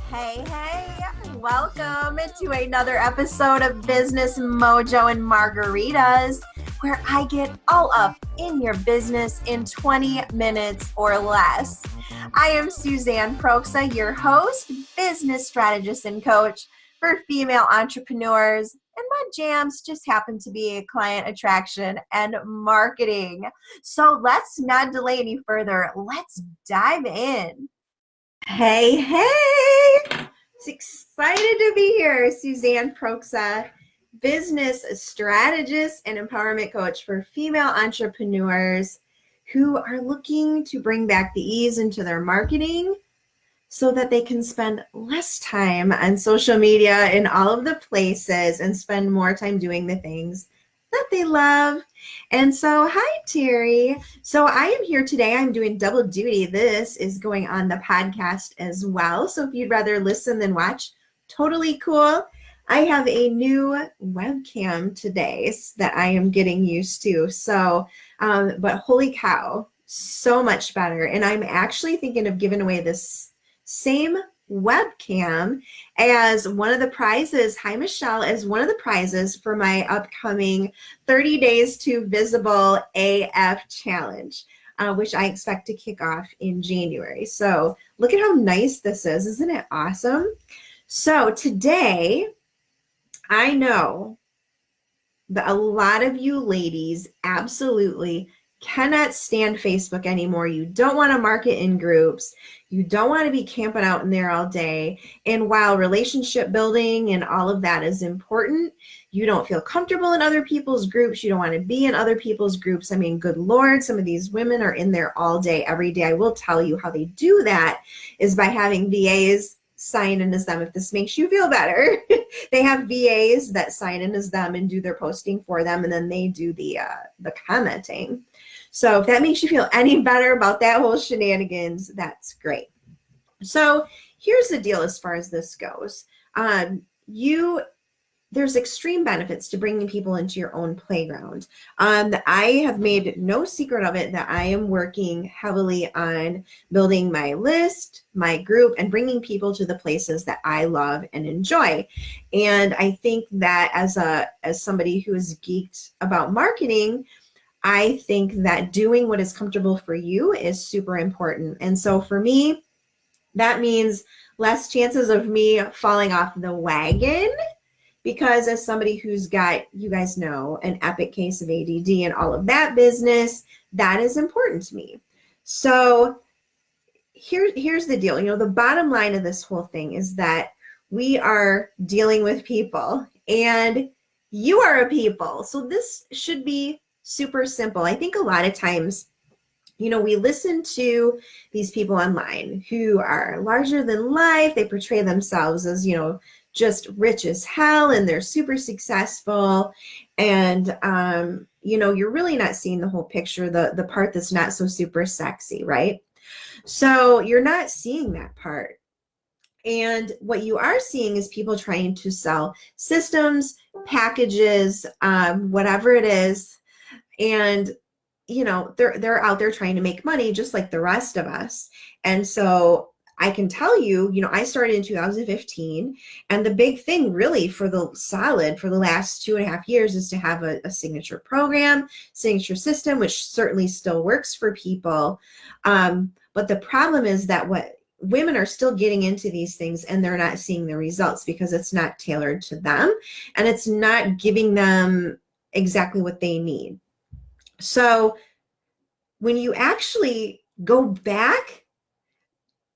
Hey, welcome to another episode of Business Mojo and Margaritas, where I get all up in your business in 20 minutes or less. I am Suzanne Proksa, your host, business strategist and coach for female entrepreneurs, and my jams just happen to be client attraction and marketing. So let's not delay any further. Let's dive in. Hey, it's excited to be here. Suzanne Proksa, business strategist and empowerment coach for female entrepreneurs who are looking to bring back the ease into their marketing so that they can spend less time on social media and all of the places and spend more time doing the things that they love. And so, hi, Terry. So I am here today. I'm doing double duty. This is going on the podcast as well. So if you'd rather listen than watch, totally cool. I have a new webcam today that I am getting used to. So, but holy cow, so much better. And I'm actually thinking of giving away this same webcam as one of the prizes. Hi, Michelle, as one of the prizes for my upcoming 30 Days to Visible AF Challenge, which I expect to kick off in January. So look at how nice this is. Isn't it awesome? So today, I know that a lot of you ladies absolutely cannot stand Facebook anymore. You don't want to market in groups. You don't want to be camping out in there all day. And while relationship building and all of that is important, you don't feel comfortable in other people's groups. You don't want to be in other people's groups. I mean, good Lord, some of these women are in there all day, every day. I will tell you how they do that is by having VAs sign in as them. If this makes you feel better, they have VAs that sign in as them and do their posting for them, and then they do the commenting. So if that makes you feel any better about that whole shenanigans, that's great. So here's the deal as far as this goes. There's extreme benefits to bringing people into your own playground. I have made no secret of it that I am working heavily on building my list, my group, and bringing people to the places that I love and enjoy. And I think that as somebody who is geeked about marketing, I think that doing what is comfortable for you is super important. And so for me, that means less chances of me falling off the wagon, because as somebody who's got, you guys know, an epic case of ADD and all of that business, that is important to me. So here's the deal. You know, the bottom line of this whole thing is that we are dealing with people and you are a people. So this should be super simple. I think a lot of times, you know, we listen to these people online who are larger than life. They portray themselves as, you know, just rich as hell and they're super successful. And, you know, you're really not seeing the whole picture, the part that's not so super sexy, right? So you're not seeing that part. And what you are seeing is people trying to sell systems, packages, whatever it is. And, you know, they're out there trying to make money just like the rest of us. And so I can tell you, you know, I started in 2015, and the big thing really for the last 2.5 years is to have a signature program, signature system, which certainly still works for people. But the problem is that what women are still getting into these things and they're not seeing the results because it's not tailored to them and it's not giving them exactly what they need. So when you actually go back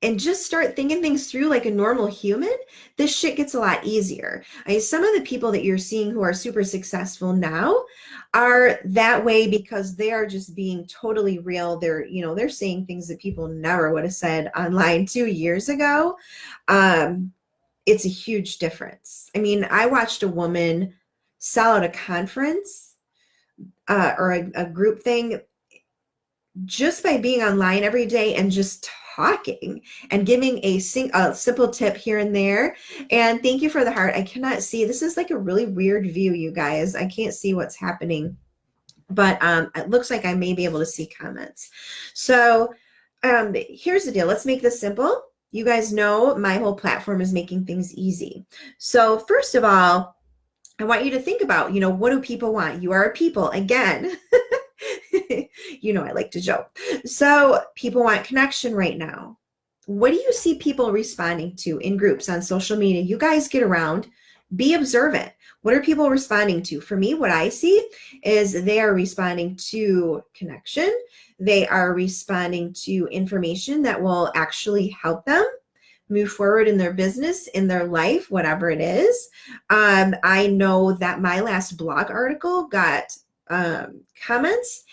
and just start thinking things through like a normal human, this shit gets a lot easier. I mean, some of the people that you're seeing who are super successful now are that way because they are just being totally real. They're, you know, they're saying things that people never would have said online 2 years ago. It's a huge difference. I mean, I watched a woman sell at a conference or a group thing just by being online every day and just talking and giving a simple tip here and there. And thank you for the heart. I cannot see. This is like a really weird view, you guys. I can't see what's happening, but it looks like I may be able to see comments. So here's the deal. Let's make this simple. You guys know my whole platform is making things easy. So first of all, I want you to think about, what do people want? You are a people, again. I like to joke. So people want connection right now. What do you see people responding to in groups on social media? You guys get around, be observant. What are people responding to? For me, what I see is they are responding to connection. They are responding to information that will actually help them move forward in their business, in their life, whatever it is. I know that my last blog article got comments.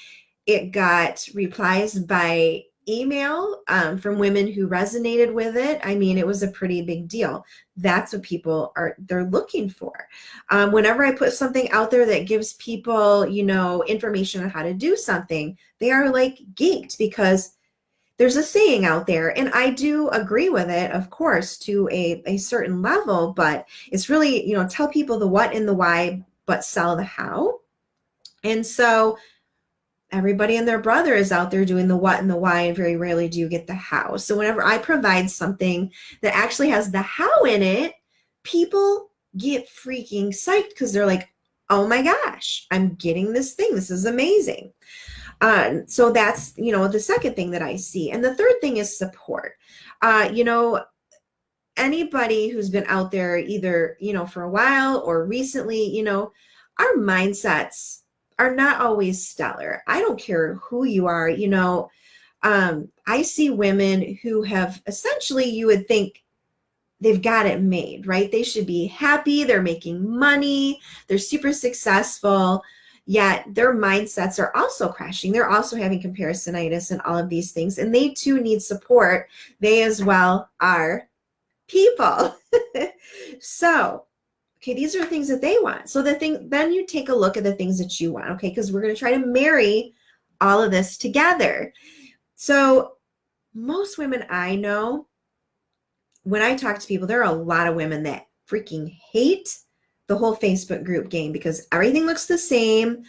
It got replies by email from women who resonated with it. I mean, it was a pretty big deal. That's what people they're looking for. Whenever I put something out there that gives people, information on how to do something, they are like geeked, because there's a saying out there, and I do agree with it, of course, to a certain level, but it's really, tell people the what and the why, but sell the how. And so everybody and their brother is out there doing the what and the why, and very rarely do you get the how. So whenever I provide something that actually has the how in it, people get freaking psyched, because they're like, oh my gosh, I'm getting this thing. This is amazing. So that's, the second thing that I see. And the third thing is support. Anybody who's been out there either, for a while or recently, our mindsets are not always stellar. I don't care who you are, I see women who have essentially, you would think they've got it made, right? They should be happy. They're making money. They're super successful. Yet their mindsets are also crashing. They're also having comparisonitis and all of these things. And they too need support. They as well are people. So, okay, these are things that they want. So then you take a look at the things that you want, okay? Because we're going to try to marry all of this together. So most women I know, when I talk to people, there are a lot of women that freaking hate the whole Facebook group game, because everything looks the same.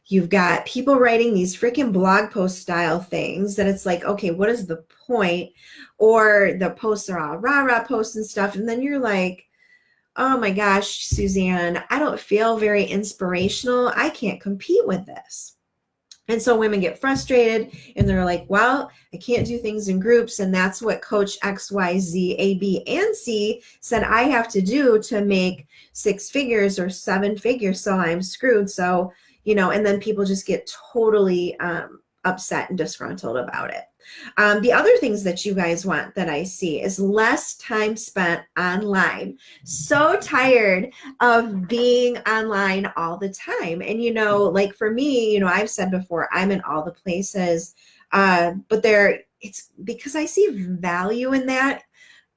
You've got people writing these freaking blog post style things that it's like, okay, what is the point? Or the posts are all rah-rah posts and stuff. And then you're like, oh my gosh, Suzanne, I don't feel very inspirational. I can't compete with this. And so women get frustrated and they're like, well, I can't do things in groups. And that's what Coach X, Y, Z, A, B, and C said I have to do to make 6 figures or 7 figures. So I'm screwed. So, and then people just get totally upset and disgruntled about it. The other things that you guys want that I see is less time spent online. So tired of being online all the time. And, like for me, I've said before, I'm in all the places, but it's because I see value in that.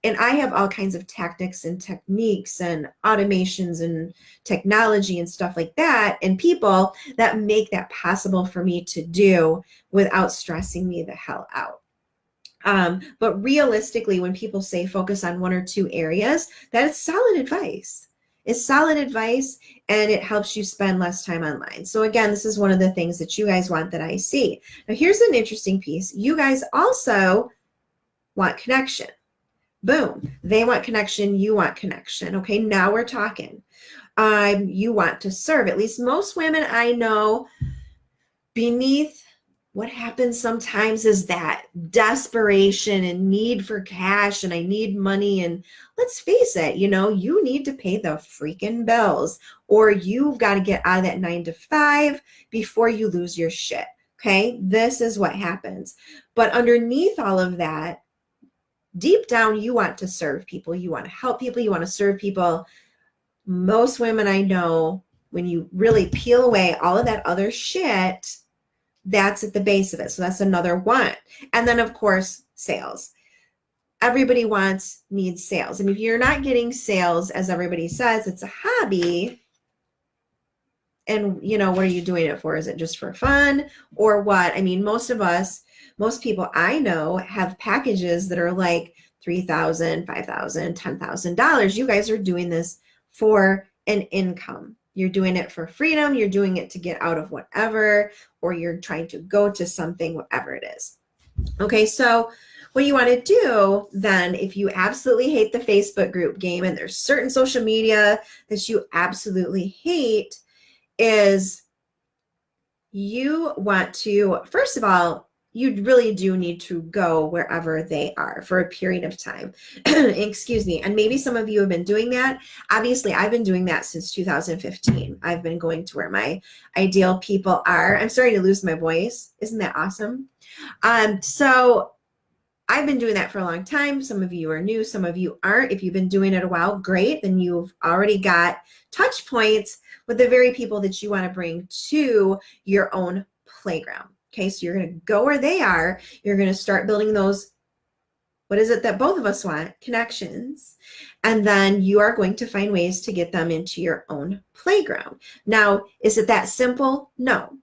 And I have all kinds of tactics and techniques and automations and technology and stuff like that, and people that make that possible for me to do without stressing me the hell out. But realistically, when people say focus on 1 or 2 areas, that is solid advice. It's solid advice, and it helps you spend less time online. So again, this is one of the things that you guys want that I see. Now, here's an interesting piece. You guys also want connection. Boom. They want connection. You want connection. Okay, now we're talking. You want to serve. At least most women I know, beneath what happens sometimes is that desperation and need for cash, and I need money. And let's face it, you need to pay the freaking bills, or you've got to get out of that 9 to 5 before you lose your shit. Okay, this is what happens. But underneath all of that, deep down, you want to serve people. You want to help people. You want to serve people. Most women I know, when you really peel away all of that other shit, that's at the base of it. So that's another one. And then, of course, sales. Everybody needs sales. And if you're not getting sales, as everybody says, it's a hobby. And, what are you doing it for? Is it just for fun or what? I mean, most people I know have packages that are like $3,000, $5,000, $10,000. You guys are doing this for an income. You're doing it for freedom. You're doing it to get out of whatever, or you're trying to go to something, whatever it is. Okay, so what you want to do then, if you absolutely hate the Facebook group game and there's certain social media that you absolutely hate, is you want to, first of all, you really do need to go wherever they are for a period of time. Excuse me. And maybe some of you have been doing that. Obviously, I've been doing that since 2015. I've been going to where my ideal people are. I'm starting to lose my voice. Isn't that awesome? So I've been doing that for a long time. Some of you are new, some of you aren't. If you've been doing it a while, great. Then you've already got touch points with the very people that you want to bring to your own playground. Okay, so you're going to go where they are. You're going to start building those, what is it that both of us want? Connections. And then you are going to find ways to get them into your own playground. Now, is it that simple? No,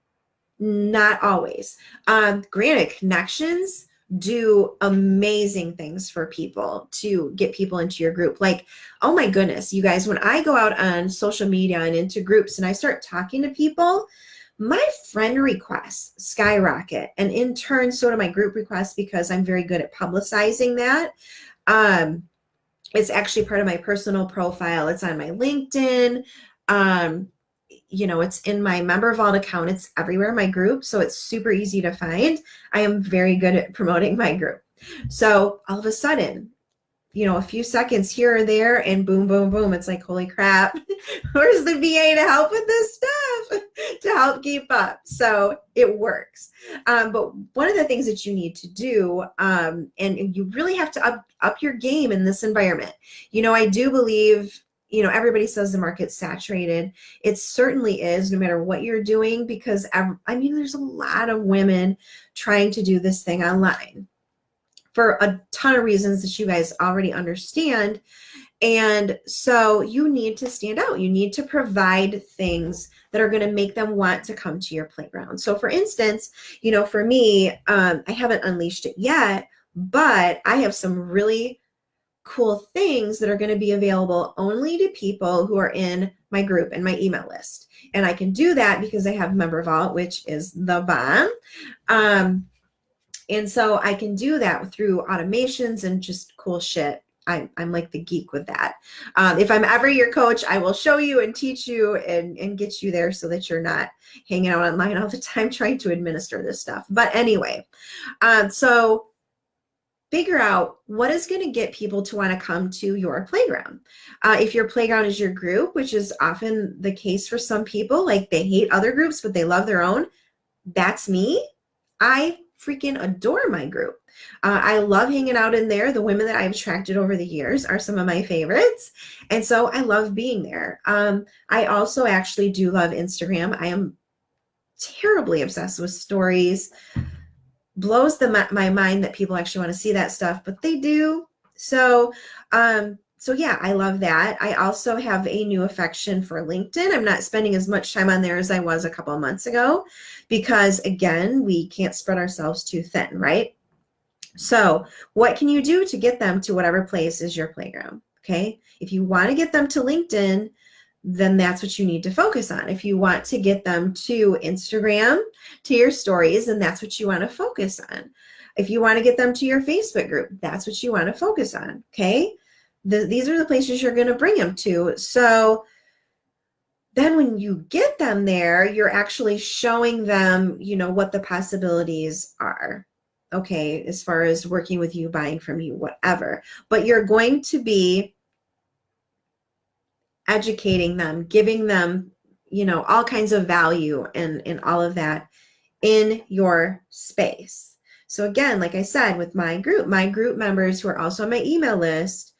not always. Granted, connections do amazing things for people to get people into your group. Like, oh my goodness, you guys, when I go out on social media and into groups and I start talking to people, my friend requests skyrocket, and in turn, so do my group requests, because I'm very good at publicizing that. It's actually part of my personal profile. It's on my LinkedIn. You know, it's in my member vault account. It's everywhere in my group, so it's super easy to find. I am very good at promoting my group. So all of a sudden, you know, a few seconds here or there, and boom, boom, boom. It's like, holy crap, where's the VA to help with this stuff, to help keep up? So it works. But one of the things that you need to do, and you really have to up your game in this environment. You know, I do believe, you know, everybody says the market's saturated. It certainly is, no matter what you're doing, because I mean, there's a lot of women trying to do this thing online for a ton of reasons that you guys already understand. And so you need to stand out. You need to provide things that are going to make them want to come to your playground. So for instance, you know, for me, I haven't unleashed it yet, but I have some really cool things that are going to be available only to people who are in my group and my email list. And I can do that because I have Member Vault, which is the bomb. And so I can do that through automations and just cool shit. I'm like the geek with that. If I'm ever your coach, I will show you and teach you and get you there so that you're not hanging out online all the time trying to administer this stuff. But anyway, so figure out what is going to get people to want to come to your playground. If your playground is your group, which is often the case for some people, like they hate other groups, but they love their own. That's me. I freaking adore my group. I love hanging out in there. The women that I've attracted over the years are some of my favorites. And so I love being there. I also actually do love Instagram. I am terribly obsessed with stories. Blows my mind that people actually want to see that stuff, but they do. So yeah, I love that. I also have a new affection for LinkedIn. I'm not spending as much time on there as I was a couple of months ago because, again, we can't spread ourselves too thin, right? So what can you do to get them to whatever place is your playground, okay? If you want to get them to LinkedIn, then that's what you need to focus on. If you want to get them to Instagram, to your stories, then that's what you want to focus on. If you want to get them to your Facebook group, that's what you want to focus on, okay? These are the places you're going to bring them to. So then when you get them there, you're actually showing them, you know, what the possibilities are, okay, as far as working with you, buying from you, whatever. But you're going to be educating them, giving them, you know, all kinds of value and all of that in your space. So again, like I said, with my group members who are also on my email list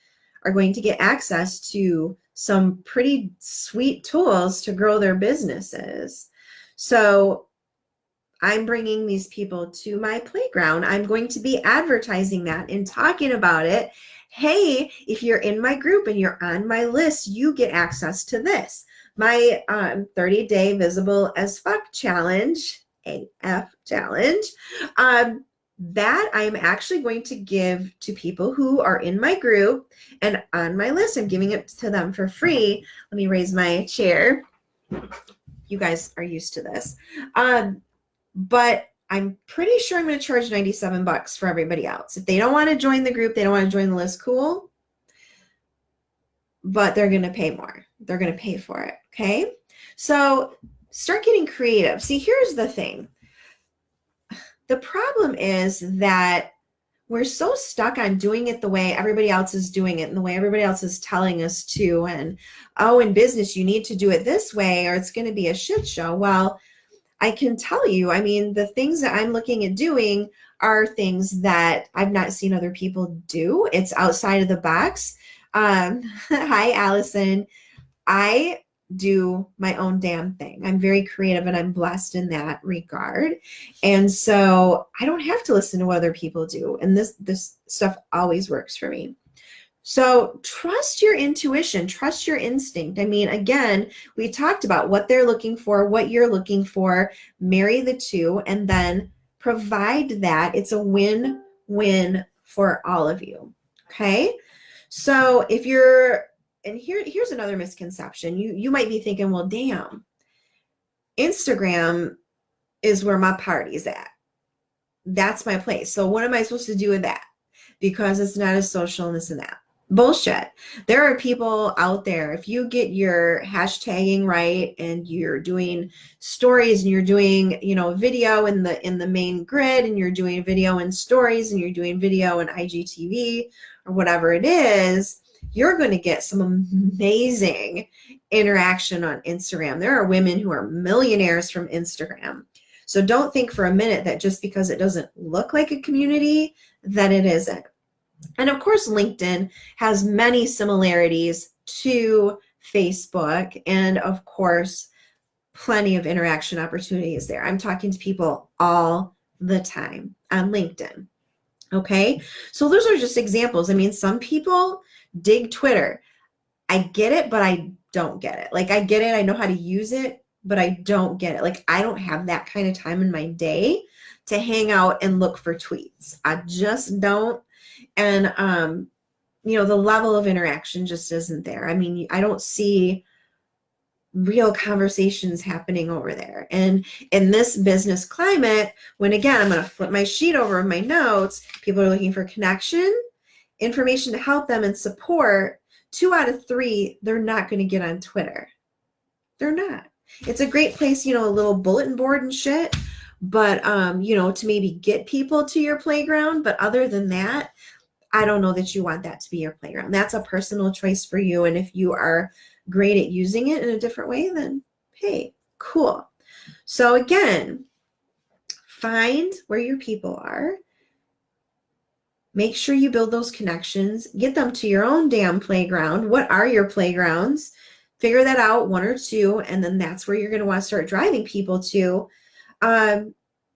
are going to get access to some pretty sweet tools to grow their businesses. So I'm bringing these people to my playground. I'm going to be advertising that and talking about it. Hey, if you're in my group and you're on my list, you get access to this. My 30-day visible as fuck challenge, AF challenge, that I'm actually going to give to people who are in my group and on my list. I'm giving it to them for free. Let me raise my chair. You guys are used to this. But I'm pretty sure I'm going to charge $97 for everybody else. If they don't want to join the group, they don't want to join the list, cool. But they're going to pay more. They're going to pay for it. Okay. So start getting creative. See, here's the thing. The problem is that we're so stuck on doing it the way everybody else is doing it and the way everybody else is telling us to. And, oh, in business, you need to do it this way or it's going to be a shit show. Well, I can tell you, I mean, the things that I'm looking at doing are things that I've not seen other people do. It's outside of the box. Hi, Allison. I do my own damn thing. I'm very creative and I'm blessed in that regard. And so I don't have to listen to what other people do. And this stuff always works for me. So trust your intuition, trust your instinct. I mean, again, we talked about what they're looking for, what you're looking for, marry the two, and then provide that. It's a win-win for all of you. Okay. So if you're, and here's another misconception. You might be thinking, well, damn, Instagram is where my party's at. That's my place. So what am I supposed to do with that? Because it's not as social and this and that. Bullshit. There are people out there, if you get your hashtagging right and you're doing stories and you're doing, you know, video in the main grid and you're doing video in stories and you're doing video in IGTV or whatever it is, you're going to get some amazing interaction on Instagram. There are women who are millionaires from Instagram. So don't think for a minute that just because it doesn't look like a community, that it isn't. And of course, LinkedIn has many similarities to Facebook, and of course, plenty of interaction opportunities there. I'm talking to people all the time on LinkedIn. Okay, so those are just examples. I mean, some people dig Twitter. I get it, but I don't get it. Like, I get it, I know how to use it, but I don't get it. Like, I don't have that kind of time in my day to hang out and look for tweets. I just don't. And, you know, the level of interaction just isn't there. I mean, I don't see real conversations happening over there. And in this business climate, when again, I'm going to flip my sheet over in my notes, people are looking for connection, information to help them and support. 2 out of 3, they're not going to get on Twitter. They're not. It's a great place, you know, a little bulletin board and shit, but, you know, to maybe get people to your playground. But other than that, I don't know that you want that to be your playground. That's a personal choice for you. And if you are great at using it in a different way, then hey, cool. So again, find where your people are. Make sure you build those connections. Get them to your own damn playground. What are your playgrounds? Figure that out, 1 or 2, and then that's where you're going to want to start driving people to.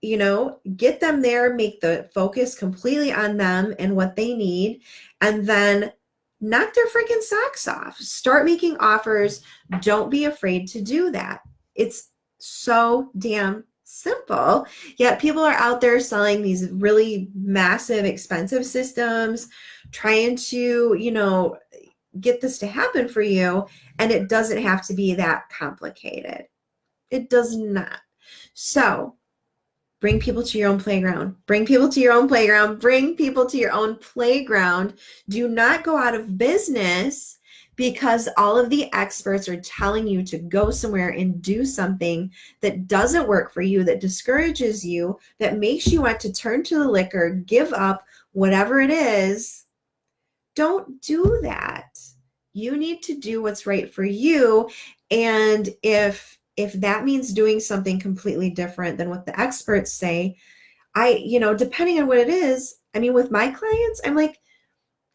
You know, get them there, make the focus completely on them and what they need, and then knock their freaking socks off. Start making offers. Don't be afraid to do that. It's so damn simple. Yet people are out there selling these really massive, expensive systems, trying to, you know, get this to happen for you. And it doesn't have to be that complicated. It does not. So bring people to your own playground. Bring people to your own playground. Bring people to your own playground. Do not go out of business because all of the experts are telling you to go somewhere and do something that doesn't work for you, that discourages you, that makes you want to turn to the liquor, give up, whatever it is. Don't do that. You need to do what's right for you. And if that means doing something completely different than what the experts say, you know, depending on what it is, I mean, with my clients, I'm like,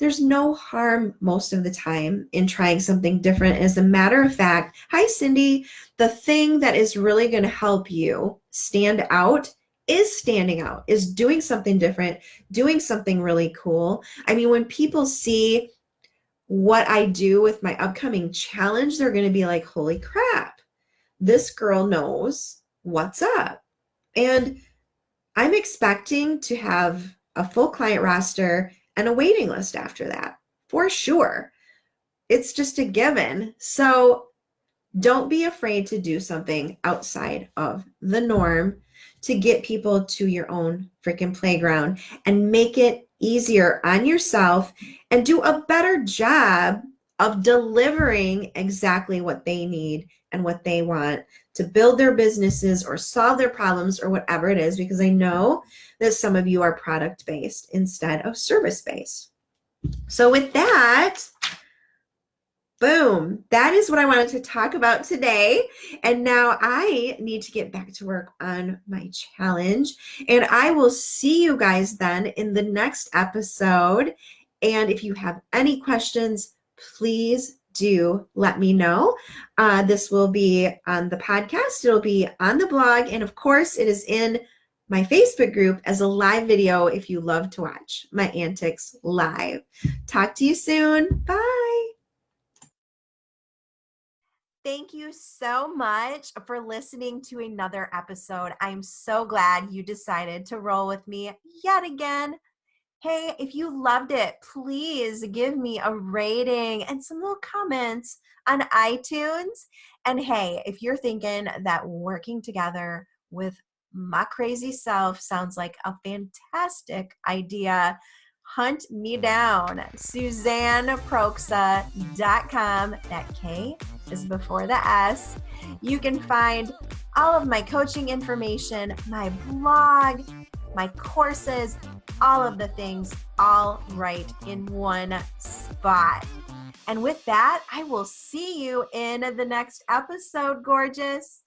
there's no harm most of the time in trying something different. As a matter of fact, hi, Cindy, the thing that is really going to help you stand out is standing out, is doing something different, doing something really cool. I mean, when people see what I do with my upcoming challenge, they're going to be like, holy crap, this girl knows what's up. And I'm expecting to have a full client roster and a waiting list after that, for sure. It's just a given. So don't be afraid to do something outside of the norm. to get people to your own freaking playground and make it easier on yourself and do a better job of delivering exactly what they need and what they want to build their businesses or solve their problems or whatever it is, because I know that some of you are product-based instead of service-based. So with that, boom, that is what I wanted to talk about today. And now I need to get back to work on my challenge. And I will see you guys then in the next episode. And if you have any questions, please do let me know. This will be on the podcast. It'll be on the blog. And of course, it is in my Facebook group as a live video if you love to watch my antics live. Talk to you soon. Bye. Thank you so much for listening to another episode. I'm so glad you decided to roll with me yet again. Hey, if you loved it, please give me a rating and some little comments on iTunes. And hey, if you're thinking that working together with my crazy self sounds like a fantastic idea, hunt me down, SuzanneProksa.com. That K is before the S. You can find all of my coaching information, my blog, my courses, all of the things, all right in one spot. And with that, I will see you in the next episode, gorgeous.